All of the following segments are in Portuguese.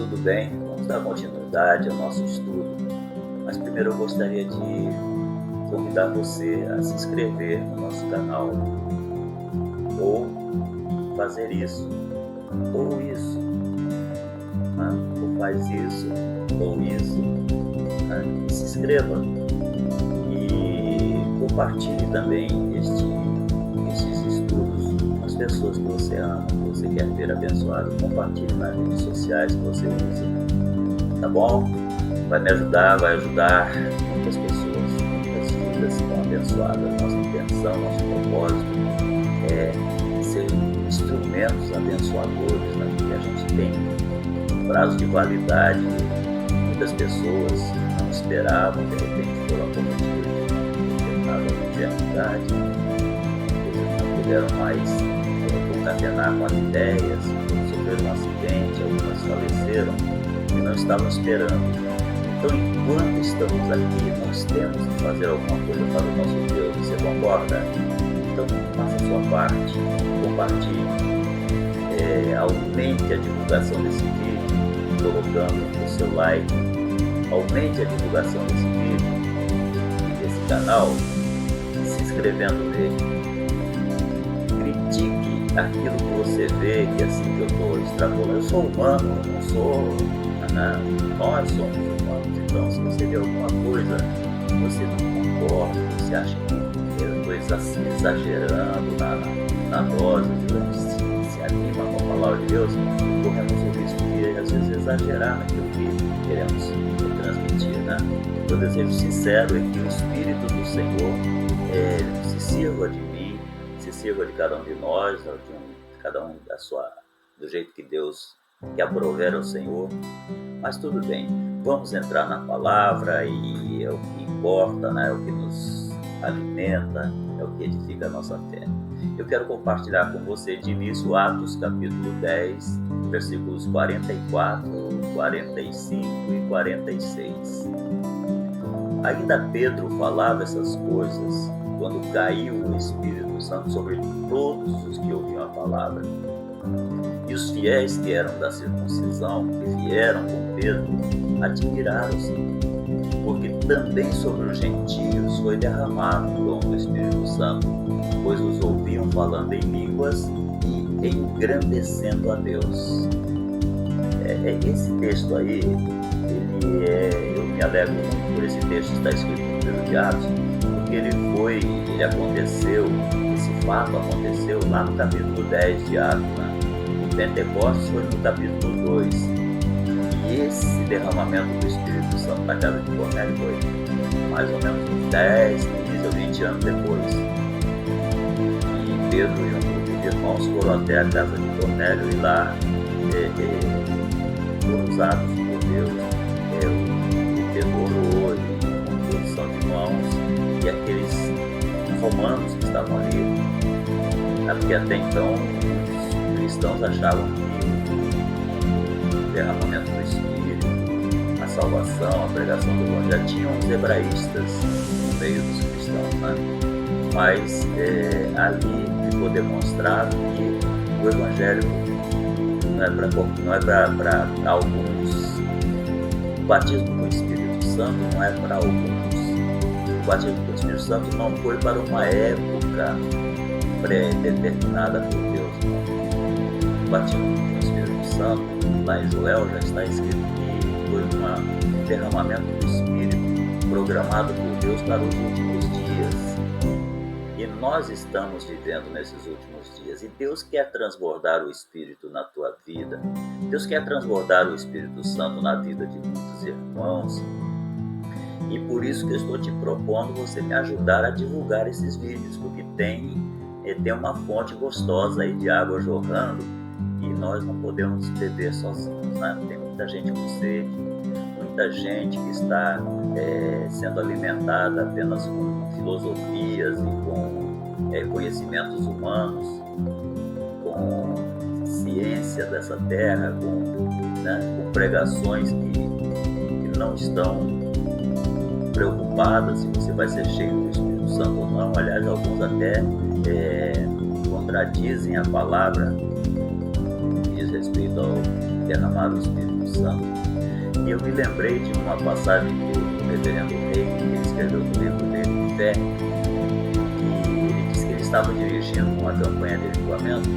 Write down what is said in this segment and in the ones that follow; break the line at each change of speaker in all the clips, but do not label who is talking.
tudo bem? Vamos dar continuidade ao nosso estudo, mas primeiro eu gostaria de convidar você a se inscrever no nosso canal, ou fazer isso, ou isso, né? Ou faz isso, ou isso, né? Se inscreva e compartilhe também estes estudos com as pessoas que você ama, que você quer ver abençoado. Compartilhe nas redes sociais que você usa, tá bom? Vai me ajudar, vai ajudar muitas pessoas, muitas vidas serão abençoadas. Nossa intenção, nosso propósito é ser instrumentos abençoadores, né? Porque a gente tem um prazo de validade. Muitas pessoas não esperavam, de repente foram acometidas de determinada enfermidade, eles não puderam mais concatenar com as ideias, sofreram um acidente, algumas faleceram e não estavam esperando. Então, enquanto estamos aqui, nós temos que fazer alguma coisa para o nosso Deus. Você concorda? Então, faça a sua parte, compartilhe, aumente a divulgação desse vídeo, colocando o seu like, aumente a divulgação desse vídeo, desse canal, se inscrevendo nele. Critique aquilo que você vê, que assim que eu estou extrapolando. Eu sou humano, eu não sou... nós somos humanos. Então, se você vê alguma coisa, você não concorda, você acha que eu estou exagerando na dose, se anima com a palavra de Deus, corremos o risco de, às vezes, exagerar naquilo que queremos transmitir, né? O desejo sincero é que o Espírito do Senhor se sirva de mim, se sirva de cada um de nós, cada um do jeito que Deus quer aprover ao Senhor. Mas tudo bem, vamos entrar na palavra e é o que importa, né? É o que nos alimenta, é o que edifica a nossa fé. Eu quero compartilhar com você de início Atos capítulo 10, versículos 44, 45 e 46. Ainda Pedro falava essas coisas quando caiu o Espírito Santo sobre todos os que ouviam a palavra. E os fiéis que eram da circuncisão, que vieram com Pedro, admiraram-se, porque também sobre os gentios foi derramado o dom do Espírito Santo, pois os ouviam falando em línguas e engrandecendo a Deus. Esse texto aí, eu me alegro muito por esse texto estar escrito no livro de Atos, porque esse fato aconteceu lá no capítulo 10 de Atos, né? O Pentecostes foi no capítulo 2, e esse derramamento do Espírito Santo na casa de Cornélio foi mais ou menos uns 10, 15 ou 20 anos depois. E Pedro e um grupo de irmãos foram até a casa de Cornélio e lá foram usados por Deus. O Pedro orou em posição de mãos, e aqueles romanos que estavam ali, porque até então os cristãos achavam que o derramamento do Espírito, a salvação, a pregação do Evangelho, já tinham os hebraístas no meio dos cristãos, né? Mas ali ficou demonstrado que o Evangelho não é para alguns. O batismo com o Espírito Santo não é para alguns. O batismo com o Espírito Santo não foi para uma época pré-determinada por Deus. O batismo com o Espírito Santo, lá em Joel, já está escrito que foi um derramamento do Espírito programado por Deus para os últimos dias. E nós estamos vivendo nesses últimos dias. E Deus quer transbordar o Espírito na tua vida. Deus quer transbordar o Espírito Santo na vida de muitos irmãos. E por isso que eu estou te propondo você me ajudar a divulgar esses vídeos, porque tem uma fonte gostosa aí de água jorrando e nós não podemos beber sozinhos, né? Tem muita gente com sede, muita gente que está sendo alimentada apenas com filosofias e com conhecimentos humanos, com ciência dessa terra, com pregações que não estão preocupadas se você vai ser cheio do Espírito Santo ou não. Aliás, alguns até contradizem a palavra que diz respeito ao derramar o Espírito Santo. E eu me lembrei de uma passagem do reverendo Rei, que ele escreveu no livro dele, Fé, e ele disse que ele estava dirigindo uma campanha de avivamento,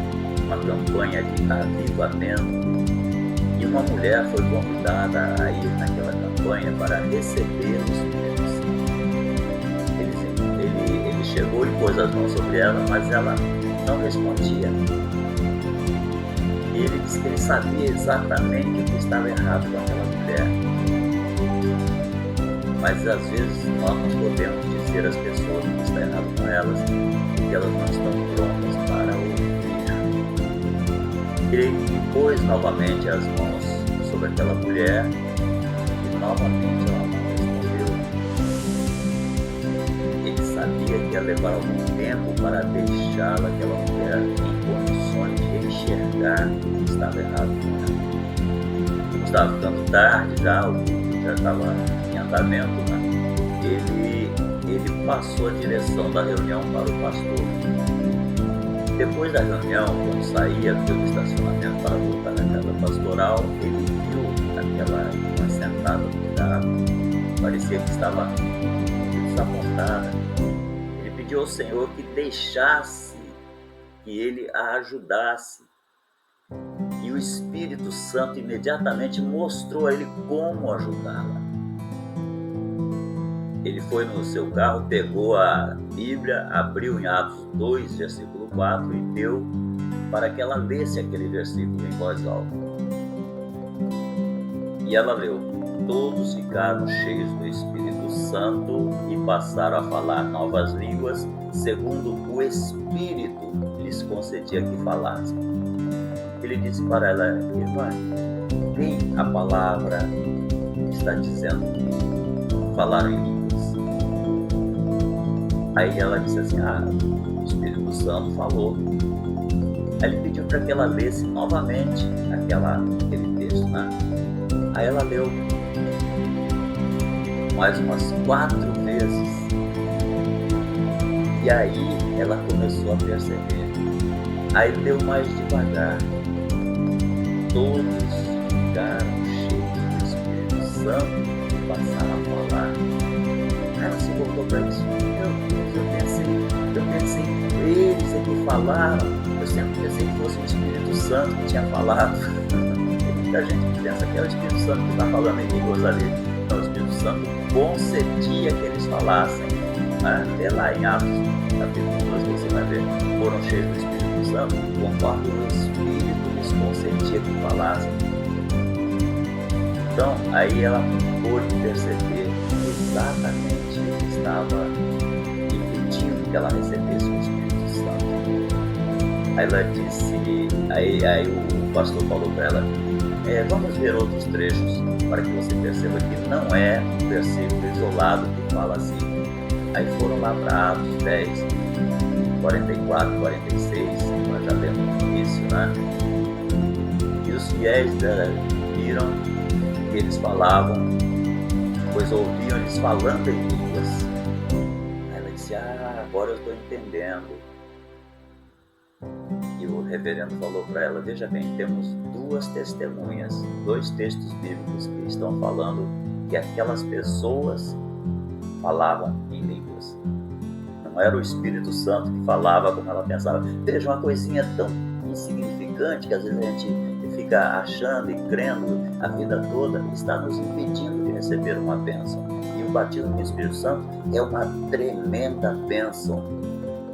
e uma mulher foi convidada a ir naquela campanha para receber o Espírito Santo. Ele chegou e pôs as mãos sobre ela, mas ela não respondia. E ele disse que ele sabia exatamente o que estava errado com aquela mulher. Mas às vezes nós não podemos dizer às pessoas o que está errado com elas, porque elas não estão prontas para ouvir. Ele pôs novamente as mãos sobre aquela mulher e novamente ela não respondeu. Ele sabia que ia levar algum tempo para deixá-la, aquela mulher, em condições de enxergar o que estava errado com ela. Como estava ficando tarde já, o culto já estava em andamento, né? Ele passou a direção da reunião para o pastor. Depois da reunião, quando saía pelo estacionamento para voltar na casa pastoral, ele viu aquela irmã sentada no carro, parecia que estava desapontada. Ele pediu ao Senhor que deixasse que ele a ajudasse. E o Espírito Santo imediatamente mostrou a ele como ajudá-la. Ele foi no seu carro, pegou a Bíblia, abriu em Atos 2, versículo 4 e deu para que ela lesse aquele versículo em voz alta. E ela leu: todos ficaram cheios do Espírito Santo e passaram a falar novas línguas, segundo o Espírito lhes concedia que falassem. Ele disse para ela: irmã, nem a palavra está dizendo que falaram em línguas. Aí ela disse assim: o Espírito Santo falou. Aí ele pediu para que ela lesse novamente aquele texto, né? Aí ela leu mais umas 4 vezes. E aí ela começou a perceber. Aí leu mais devagar. Todos ficaram cheios do Espírito Santo e passaram a falar. Aí ela se voltou para isso. Eu pensei, eles é que falaram. Eu sempre pensei que fosse o Espírito Santo que tinha falado. Tem muita gente que pensa que é o Espírito Santo que está falando em línguas ali. Então, o Espírito Santo concedia que eles falassem. Até lá em Atos, capítulo 2, você vai ver, foram cheios do Espírito Santo, conforme o Espírito lhes concedia que falassem. Então, aí ela pôde perceber que exatamente ele estava impedindo que ela recebesse o Espírito Santo. Aí ela disse, aí o pastor falou para ela: vamos ver outros trechos para que você perceba que não é um versículo isolado que fala assim. Aí foram lá para Atos 10, 44, 46, nós já lemos no início, né? E os fiéis viram que eles falavam, pois ouviam eles falando em línguas. Aí ela disse: agora eu estou entendendo. E o reverendo falou para ela: veja bem, temos 2 testemunhas, 2 textos bíblicos que estão falando que aquelas pessoas falavam em línguas. Não era o Espírito Santo que falava como ela pensava. Veja, uma coisinha tão insignificante que às vezes a gente fica achando e crendo a vida toda, está nos impedindo de receber uma bênção. E o batismo com o Espírito Santo é uma tremenda bênção.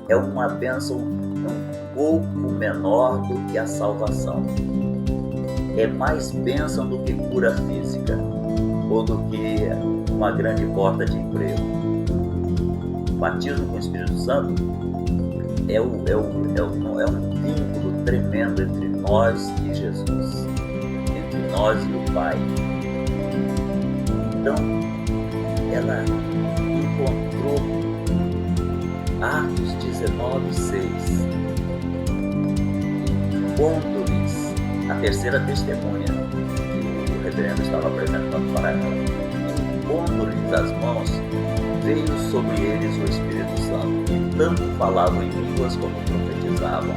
É uma bênção um pouco menor do que a salvação. É mais bênção do que cura física ou do que uma grande porta de emprego. O batismo com o Espírito Santo é um vínculo tremendo entre nós e Jesus, entre nós e o Pai. Então, ela encontrou Atos 19:6, impondo-lhes, a terceira testemunha que o reverendo estava apresentando para ela, impondo-lhes as mãos, veio sobre eles o Espírito Santo, e tanto falavam em línguas como profetizavam.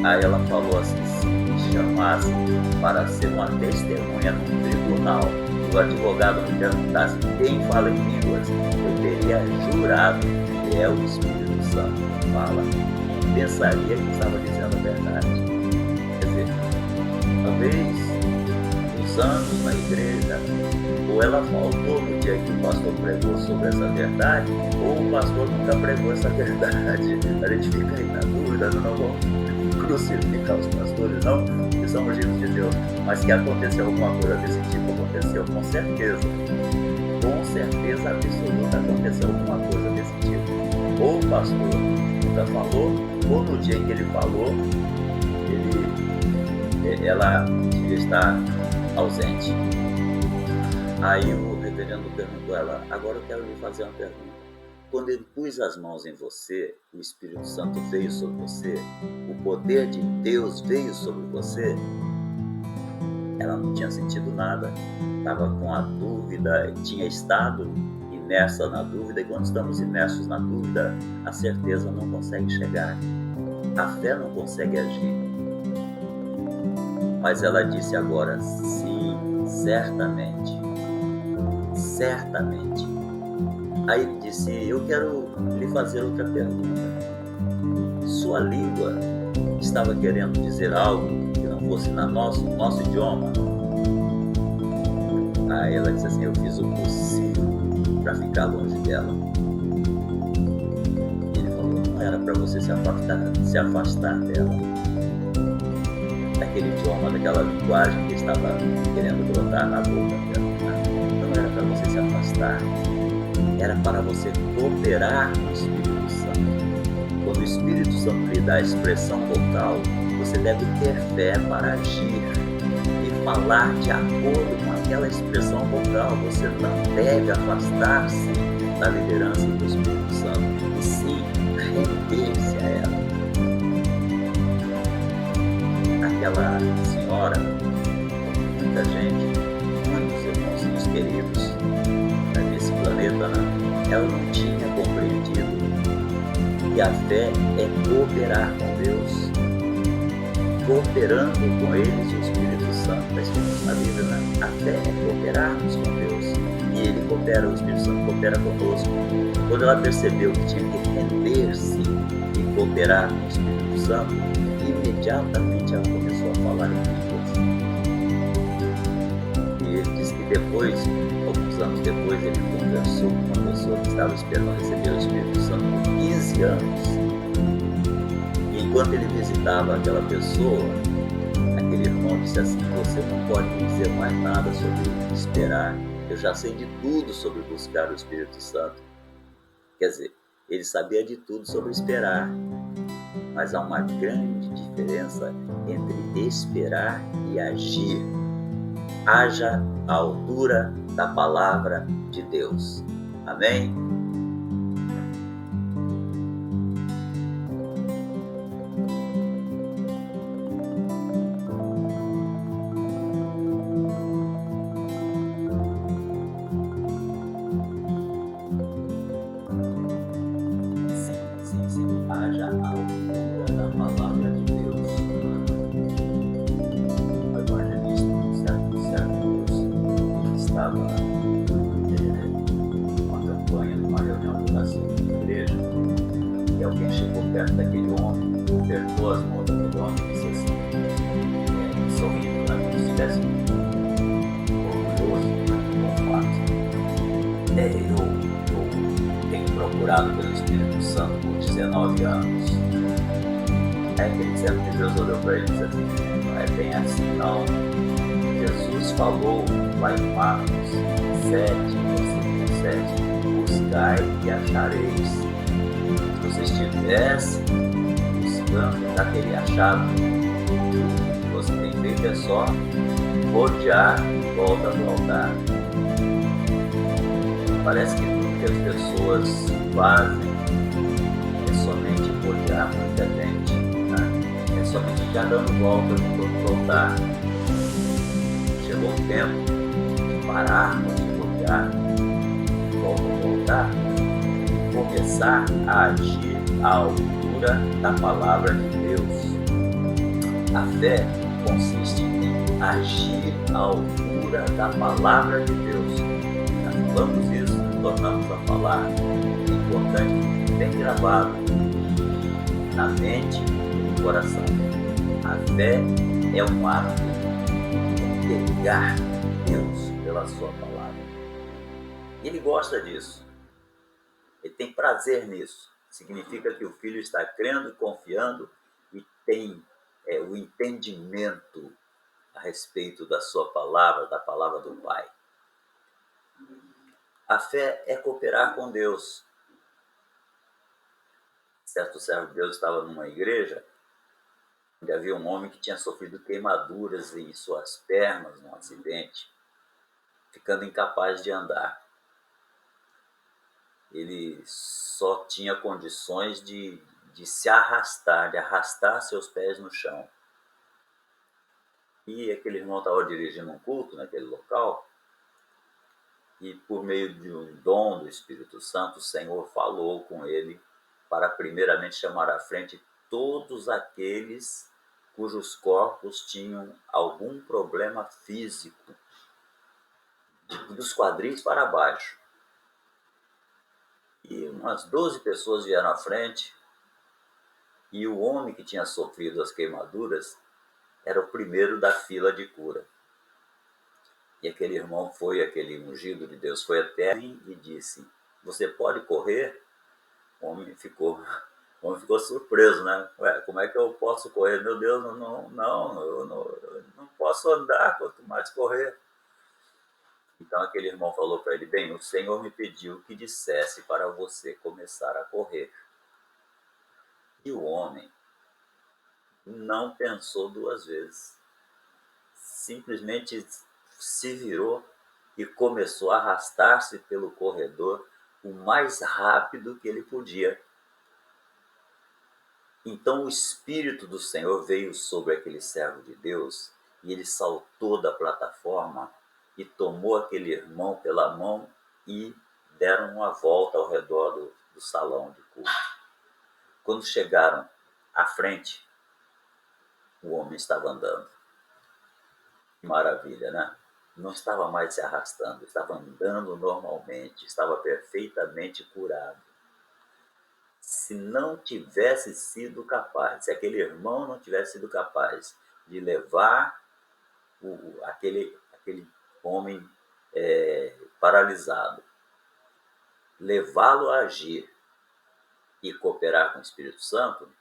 Aí ela falou assim: chamasse para ser uma testemunha num tribunal, e o advogado me perguntasse quem fala em línguas, eu teria jurado que é o Espírito Santo que fala. Pensaria que estava dizendo a verdade. Quer dizer, talvez uns anos na igreja, ou ela faltou no dia que o pastor pregou sobre essa verdade, ou o pastor nunca pregou essa verdade. A gente fica aí na dúvida, não vamos crucificar os pastores, não, que são ungidos de Deus. Mas que aconteceu alguma coisa desse tipo, aconteceu com certeza. Com certeza absoluta aconteceu alguma coisa desse tipo. Ou o pastor nunca falou, ou no dia em que ele falou, ela devia estar ausente. Aí o reverendo perguntou a ela: agora eu quero lhe fazer uma pergunta. Quando ele pôs as mãos em você, o Espírito Santo veio sobre você, o poder de Deus veio sobre você? Ela não tinha sentido nada, estava com a dúvida, tinha estado imersa na dúvida, e quando estamos imersos na dúvida, a certeza não consegue chegar, a fé não consegue agir. Mas ela disse agora: sim, certamente. Certamente. Aí ele disse: eu quero lhe fazer outra pergunta. Sua língua estava querendo dizer algo que não fosse no nosso idioma? Aí ela disse assim: eu fiz o possível para ficar longe dela. Ele falou: não era para você se afastar dela, daquele idioma, daquela linguagem que estava querendo brotar na boca dela. Não era para você se afastar, era para você cooperar com o Espírito Santo. Quando o Espírito Santo lhe dá a expressão vocal, você deve ter fé para agir e falar de acordo com aquela expressão vocal. Você não deve afastar-se da liderança do Espírito Santo, e sim render-se a ela. Aquela senhora, muita gente, muitos irmãozinhos queridos nesse planeta, né? Ela não tinha compreendido que a fé é cooperar com Deus, cooperando com eles o Espírito Santo. Está escrito na Bíblia, né? A fé é cooperarmos com Deus, e Ele coopera, o Espírito Santo coopera conosco. Quando ela percebeu que tinha que render-se e cooperar com o Espírito Santo, imediatamente ela começou a falar em línguas. E ele disse que depois, alguns anos depois, ele conversou com uma pessoa que estava esperando receber o Espírito Santo por 15 anos. E enquanto ele visitava aquela pessoa, aquele irmão disse assim: você não pode me dizer mais nada sobre esperar, eu já sei de tudo sobre buscar o Espírito Santo. Quer dizer, ele sabia de tudo sobre esperar, mas há uma grande diferença entre esperar e agir. Haja à altura da palavra de Deus. Amém? Sim. Haja à altura da palavra de Deus. O evangelista no século estava numa campanha, numa reunião de oração de igreja, e alguém chegou perto daquele homem, apertou as mãos daquele homem e disse assim, sorrindo, como se estivesse orgulhoso com o fato. Eu tenho procurado pelo Espírito Santo por 19 anos. Aí aquele servo de Deus olhou para ele e disse assim: não é bem assim não. Jesus falou lá em Marcos 7, versículo 7, buscai e achareis. Se você estivesse buscando, já teria achado. O que você tem feito é só rodear em volta do altar. Parece que tudo que as pessoas fazem é somente rodear muita gente, né? É somente ficar dando voltas em todo o altar. Chegou o tempo de pararmos de rodear em volta do altar e começar a agir à altura da palavra de Deus. A fé consiste em agir à altura da palavra de Deus. Nós falamos isso, tornamos a falar. É importante que fique bem gravado na mente e no coração. A fé é um ato de pegar Deus pela sua palavra. Ele gosta disso. Ele tem prazer nisso. Significa que o filho está crendo e confiando e tem o entendimento a respeito da sua palavra, da palavra do Pai. A fé é cooperar com Deus. Certo servo de Deus estava numa igreja onde havia um homem que tinha sofrido queimaduras em suas pernas num acidente, ficando incapaz de andar. Ele só tinha condições de se arrastar, de arrastar seus pés no chão. E aquele irmão estava dirigindo um culto naquele local, e por meio de um dom do Espírito Santo, o Senhor falou com ele para primeiramente chamar à frente todos aqueles cujos corpos tinham algum problema físico, dos quadris para baixo. E umas 12 pessoas vieram à frente, e o homem que tinha sofrido as queimaduras era o primeiro da fila de cura. E aquele irmão foi, aquele ungido de Deus, foi até mim e disse: "Você pode correr?" O homem ficou surpreso, né? Ué, como é que eu posso correr? Meu Deus, eu não posso andar, quanto mais correr. Então aquele irmão falou para ele: "Bem, o Senhor me pediu que dissesse para você começar a correr." E o homem não pensou duas vezes. Simplesmente se virou e começou a arrastar-se pelo corredor o mais rápido que ele podia. Então o Espírito do Senhor veio sobre aquele servo de Deus e ele saltou da plataforma e tomou aquele irmão pela mão e deram uma volta ao redor do salão de culto. Quando chegaram à frente, o homem estava andando. Que maravilha, né? Não estava mais se arrastando, estava andando normalmente, estava perfeitamente curado. Se não tivesse sido capaz, se aquele irmão não tivesse sido capaz de levar aquele homem paralisado, levá-lo a agir e cooperar com o Espírito Santo,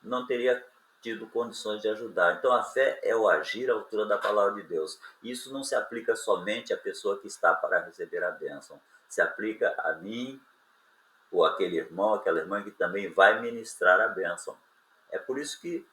não teria tido condições de ajudar. Então a fé é o agir à altura da palavra de Deus. Isso não se aplica somente à pessoa que está para receber a bênção. Se aplica a mim, ou aquele irmão, aquela irmã que também vai ministrar a bênção. É por isso que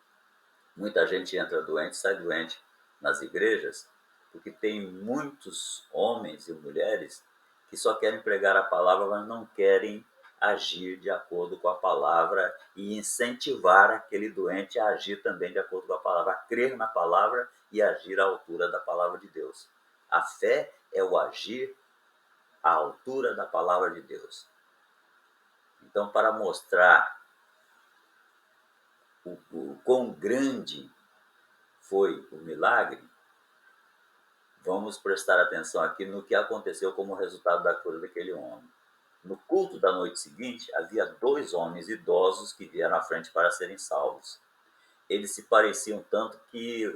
muita gente entra doente, sai doente nas igrejas, porque tem muitos homens e mulheres que só querem pregar a palavra, mas não querem agir de acordo com a palavra e incentivar aquele doente a agir também de acordo com a palavra, a crer na palavra e agir à altura da palavra de Deus. A fé é o agir à altura da palavra de Deus. Então, para mostrar o quão grande foi o milagre, vamos prestar atenção aqui no que aconteceu como resultado da cura daquele homem. No culto da noite seguinte, havia 2 homens idosos que vieram à frente para serem salvos. Eles se pareciam tanto que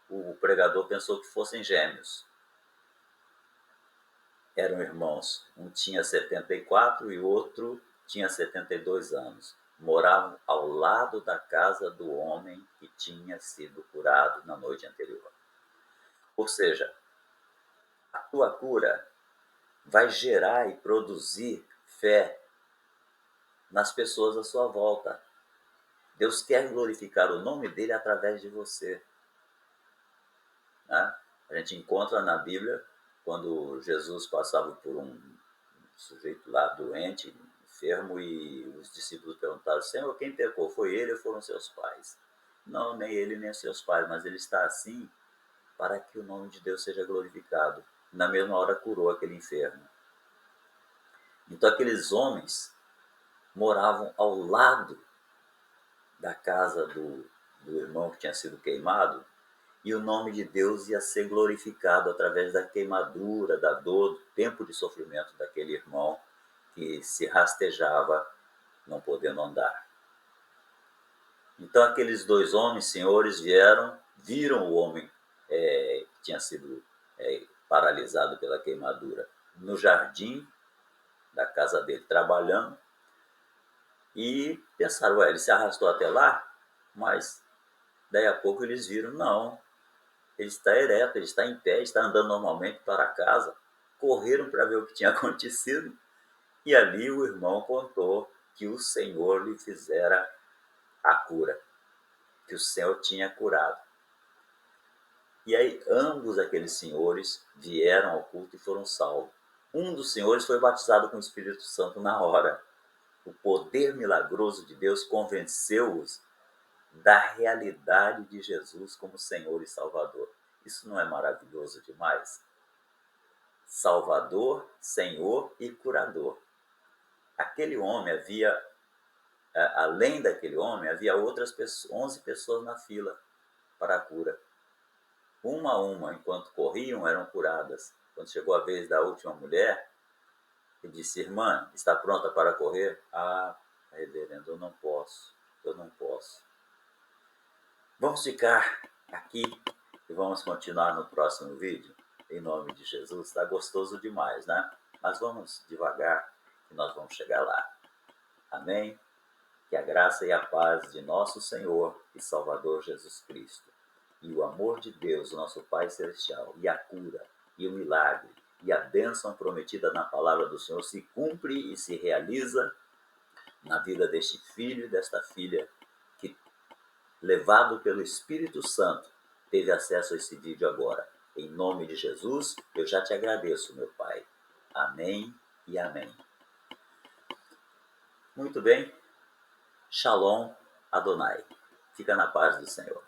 o pregador pensou que fossem gêmeos. Eram irmãos. Um tinha 74 e o outro tinha 72 anos. Moravam ao lado da casa do homem que tinha sido curado na noite anterior. Ou seja, a tua cura vai gerar e produzir fé nas pessoas à sua volta. Deus quer glorificar o nome dele através de você. Né? A gente encontra na Bíblia, quando Jesus passava por um sujeito lá doente, enfermo, e os discípulos perguntaram: Senhor, quem pecou? Foi ele ou foram seus pais? Não, nem ele nem seus pais, mas ele está assim para que o nome de Deus seja glorificado. Na mesma hora curou aquele enfermo. Então aqueles homens moravam ao lado da casa do irmão que tinha sido queimado, e o nome de Deus ia ser glorificado através da queimadura, da dor, do tempo de sofrimento daquele irmão que se rastejava, não podendo andar. Então aqueles dois homens, senhores, vieram, viram o homem que tinha sido paralisado pela queimadura no jardim da casa dele, trabalhando, e pensaram, ele se arrastou até lá, mas daí a pouco eles viram, não, ele está ereto, ele está em pé, está andando normalmente para casa. Correram para ver o que tinha acontecido, e ali o irmão contou que o Senhor lhe fizera a cura, que o Senhor tinha curado. E aí ambos aqueles senhores vieram ao culto e foram salvos. Um dos senhores foi batizado com o Espírito Santo na hora. O poder milagroso de Deus convenceu-os da realidade de Jesus como Senhor e Salvador. Isso não é maravilhoso demais? Salvador, Senhor e curador. Aquele homem havia, além daquele homem, havia outras 11 pessoas na fila para a cura. Uma a uma, enquanto corriam, eram curadas. Quando chegou a vez da última mulher, ele disse, irmã, está pronta para correr? Ah, reverendo, eu não posso. Vamos ficar aqui e vamos continuar no próximo vídeo. Em nome de Jesus, está gostoso demais, né? Mas vamos devagar que nós vamos chegar lá. Amém? Que a graça e a paz de nosso Senhor e Salvador Jesus Cristo, e o amor de Deus, nosso Pai Celestial, e a cura, e o milagre, e a bênção prometida na palavra do Senhor se cumpre e se realiza na vida deste filho e desta filha que, levado pelo Espírito Santo, teve acesso a esse vídeo agora. Em nome de Jesus, eu já te agradeço, meu Pai. Amém e amém. Muito bem. Shalom Adonai. Fica na paz do Senhor.